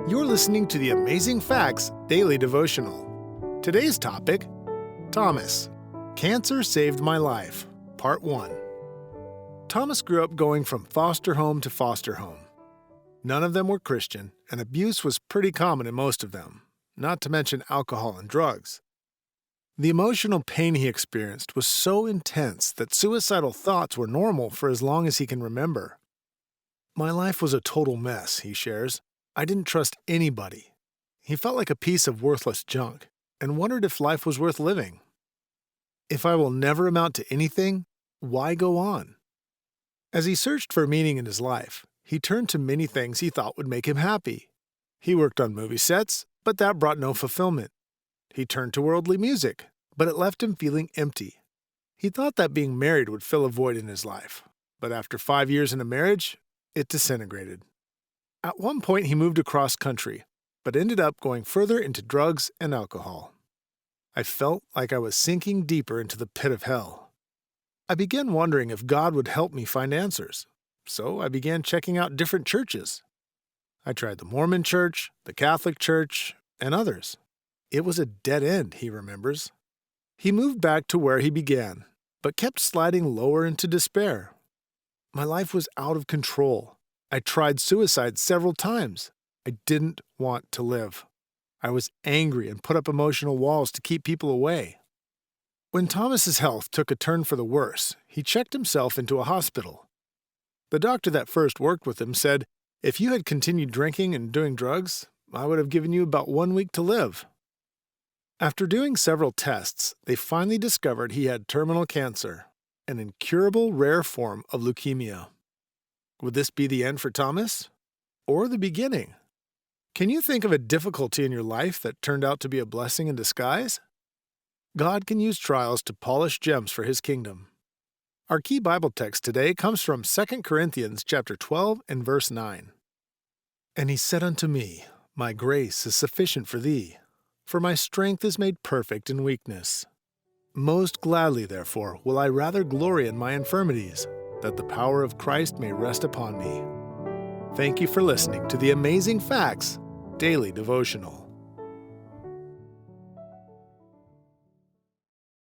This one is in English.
You're listening to the Amazing Facts Daily Devotional. Today's topic, Thomas. Cancer Saved My Life, Part 1. Thomas grew up going from foster home to foster home. None of them were Christian, and abuse was pretty common in most of them, not to mention alcohol and drugs. The emotional pain he experienced was so intense that suicidal thoughts were normal for as long as he can remember. My life was a total mess, he shares. I didn't trust anybody. He felt like a piece of worthless junk and wondered if life was worth living. If I will never amount to anything, why go on? As he searched for meaning in his life, he turned to many things he thought would make him happy. He worked on movie sets, but that brought no fulfillment. He turned to worldly music, but it left him feeling empty. He thought that being married would fill a void in his life, but after 5 years in a marriage, it disintegrated. At one point, he moved across country, but ended up going further into drugs and alcohol. I felt like I was sinking deeper into the pit of hell. I began wondering if God would help me find answers, so I began checking out different churches. I tried the Mormon Church, the Catholic Church, and others. It was a dead end, he remembers. He moved back to where he began, but kept sliding lower into despair. My life was out of control. I tried suicide several times. I didn't want to live. I was angry and put up emotional walls to keep people away. When Thomas's health took a turn for the worse, he checked himself into a hospital. The doctor that first worked with him said, "If you had continued drinking and doing drugs, I would have given you about 1 week to live." After doing several tests, they finally discovered he had terminal cancer, an incurable rare form of leukemia. Would this be the end for Thomas? Or the beginning? Can you think of a difficulty in your life that turned out to be a blessing in disguise? God can use trials to polish gems for His kingdom. Our key Bible text today comes from 2 Corinthians chapter 12 and verse 9. "And he said unto me, My grace is sufficient for thee, for my strength is made perfect in weakness. Most gladly, therefore, will I rather glory in my infirmities, that the power of Christ may rest upon me." Thank you for listening to the Amazing Facts Daily Devotional.